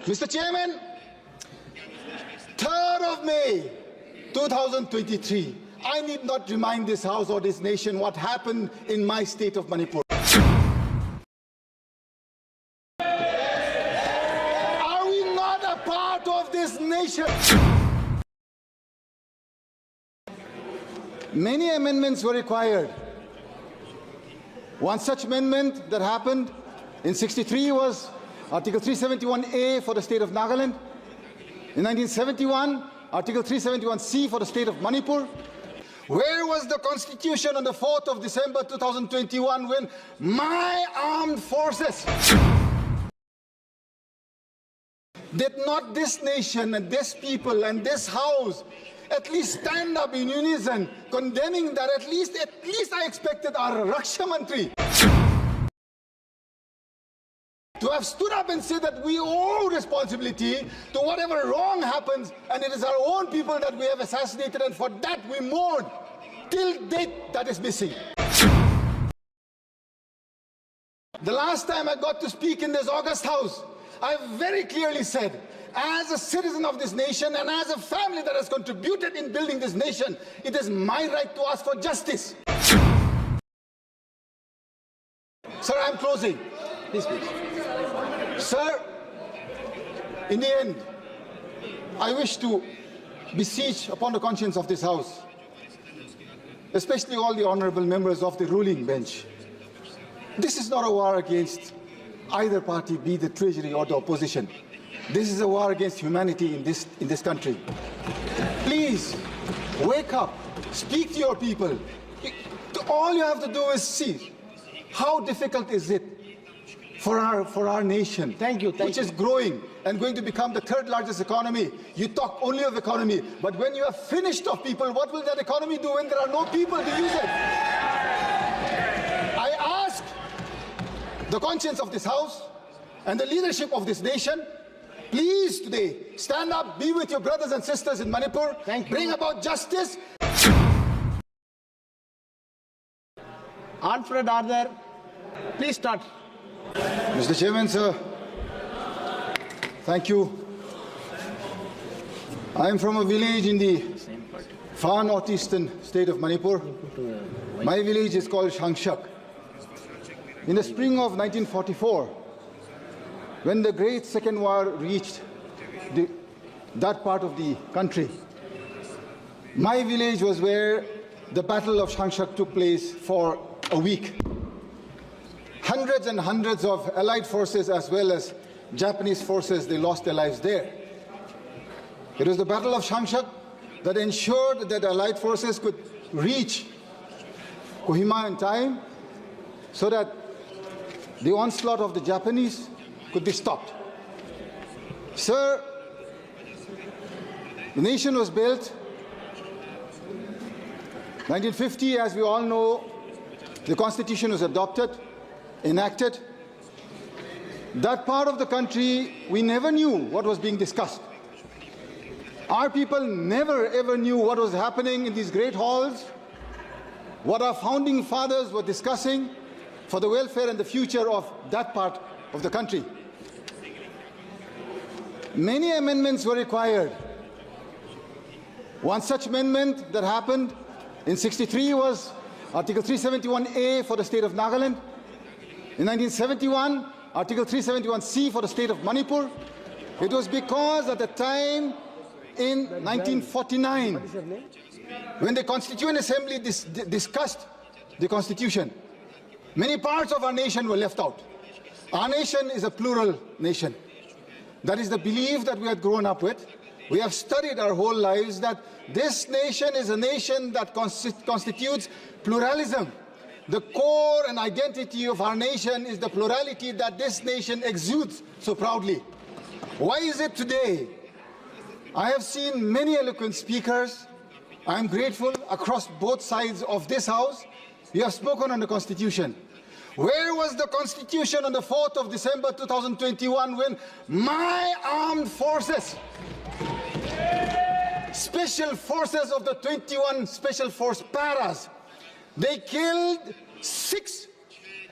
Mr. Chairman, 3rd of May 2023, I need not remind this House or this nation what happened in my state of Manipur. Are we not a part of this nation? Many amendments were required. One such amendment that happened in '63 was Article 371A for the state of Nagaland. In 1971, Article 371C for the state of Manipur. Where was the Constitution on the 4th of December 2021 when my armed forces did not this nation and this people and this House at least stand up in unison condemning that at least I expected our Raksha Mantri to have stood up and said that we owe responsibility to whatever wrong happens, and it is our own people that we have assassinated, and for that we mourn. Till date, that is missing. The last time I got to speak in this August House, I very clearly said, as a citizen of this nation and as a family that has contributed in building this nation, it is my right to ask for justice. Sir, I'm closing. Please, please. Sir, in the end, I wish to beseech upon the conscience of this House, especially all the honorable members of the ruling bench. This is not a war against either party, be the treasury or the opposition. This is a war against humanity in this country. Please, wake up, speak to your people. All you have to do is see how difficult is it for our nation, which is growing and going to become the 3rd largest economy. You talk only of economy, but when you are finished of people, what will that economy do when there are no people to use it? I ask the conscience of this House and the leadership of this nation, please today stand up, be with your brothers and sisters in Manipur, bring about justice. Alfred Arthur, please start. Mr. Chairman, sir, thank you. I am from a village in the far northeastern state of Manipur. My village is called Shangshak. In the spring of 1944, when the great Second War reached that part of the country, my village was where the Battle of Shangshak took place for a week. Hundreds and hundreds of Allied forces as well as Japanese forces, they lost their lives there. It was the Battle of Shangshak that ensured that the Allied forces could reach Kohima in time so that the onslaught of the Japanese could be stopped. Sir, the nation was built. 1950, as we all know, the Constitution was adopted, enacted. That part of the country, we never knew what was being discussed. Our people never ever knew what was happening in these great halls, what our founding fathers were discussing for the welfare and the future of that part of the country. Many amendments were required. One such amendment that happened in '63 was Article 371A for the state of Nagaland. In 1971, Article 371C for the state of Manipur. It was because at the time in 1949, when the Constituent Assembly discussed the Constitution, many parts of our nation were left out. Our nation is a plural nation. That is the belief that we had grown up with. We have studied our whole lives that this nation is a nation that constitutes pluralism. The core and identity of our nation is the plurality that this nation exudes so proudly. Why is it today? I have seen many eloquent speakers. I am grateful across both sides of this House. You have spoken on the Constitution. Where was the Constitution on the 4th of December 2021 when my armed forces, special forces of the 21 Special Force Paras, they killed 6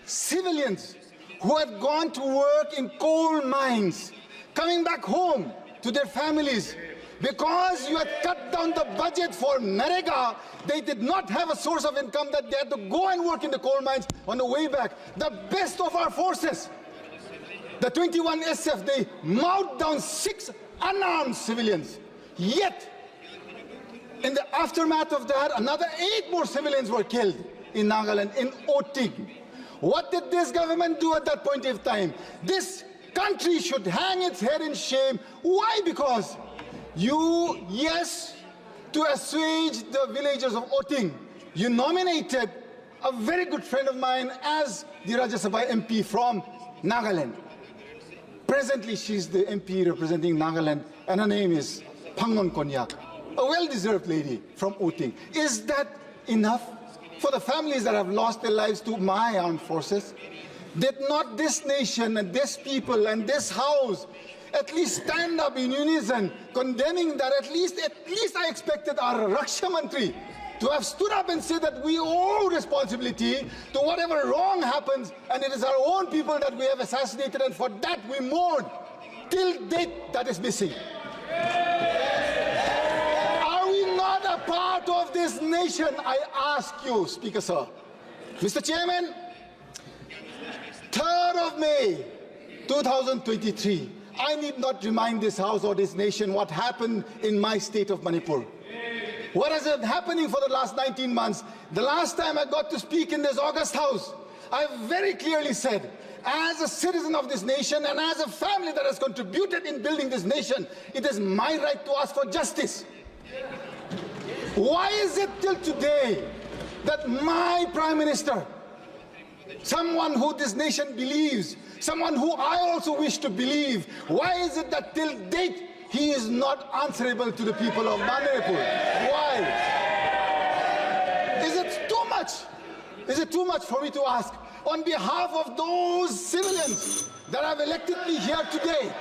civilians who had gone to work in coal mines, coming back home to their families. Because you had cut down the budget for Narega, they did not have a source of income, that they had to go and work in the coal mines on the way back. The best of our forces, the 21 SF, they mowed down 6 unarmed civilians. Yet, in the aftermath of that, another 8 more civilians were killed in Nagaland, in Oting. What did this government do at that point in time? This country should hang its head in shame. Why? Because you, yes, to assuage the villagers of Oting, you nominated a very good friend of mine as the Rajya Sabha MP from Nagaland. Presently, she's the MP representing Nagaland, and her name is Phangnon Konyak, a well-deserved lady from Oting. Is that enough for the families that have lost their lives to my armed forces? Did not this nation and this people and this house at least stand up in unison, condemning that? At least I expected our Raksha Mantri to have stood up and said that we owe responsibility to whatever wrong happens, and it is our own people that we have assassinated, and for that we mourn. Till date, that is missing. Are we not a part of this nation? I ask you, Speaker Sir. Mr. Chairman, 3rd of May, 2023, I need not remind this House or this nation what happened in my state of Manipur. What has been happening for the last 19 months? The last time I got to speak in this August House, I very clearly said, as a citizen of this nation and as a family that has contributed in building this nation, it is my right to ask for justice. Why is it till today that my Prime Minister, someone who this nation believes, someone who I also wish to believe, why is it that till date he is not answerable to the people of Manipur? Why? Is it too much? Is it too much for me to ask on behalf of those civilians that have elected me here today?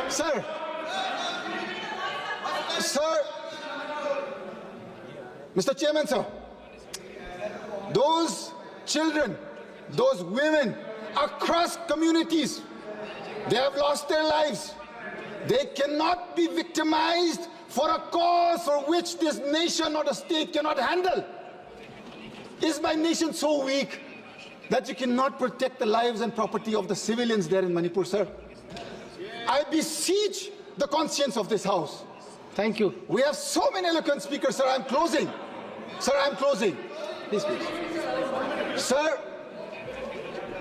Sir, Mr. Chairman, sir, those children, those women across communities, they have lost their lives. They cannot be victimized for a cause for which this nation or the state cannot handle. Is my nation so weak that you cannot protect the lives and property of the civilians there in Manipur, sir? I beseech the conscience of this House. Thank you. We have so many eloquent speakers, sir. I'm closing. Sir, I'm closing. Please, please. Sir,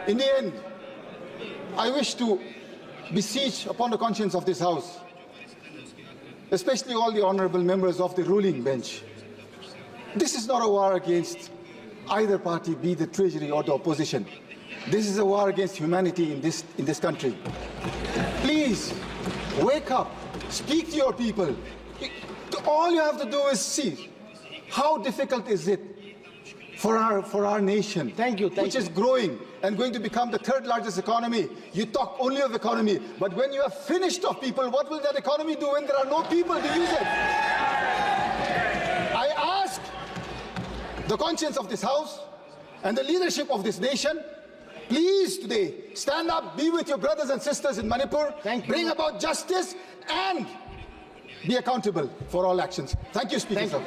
in the end, I wish to beseech upon the conscience of this House, especially all the honorable members of the ruling bench. This is not a war against either party, be the treasury or the opposition. This is a war against humanity in this country. Please, wake up, speak to your people. All you have to do is see how difficult is it for our nation, which is growing and going to become the 3rd largest economy. You talk only of economy, but when you have finished of people, what will that economy do when there are no people to use it? I ask the conscience of this House and the leadership of this nation, please today stand up, be with your brothers and sisters in Manipur, bring about justice and be accountable for all actions. Thank you, Speaker.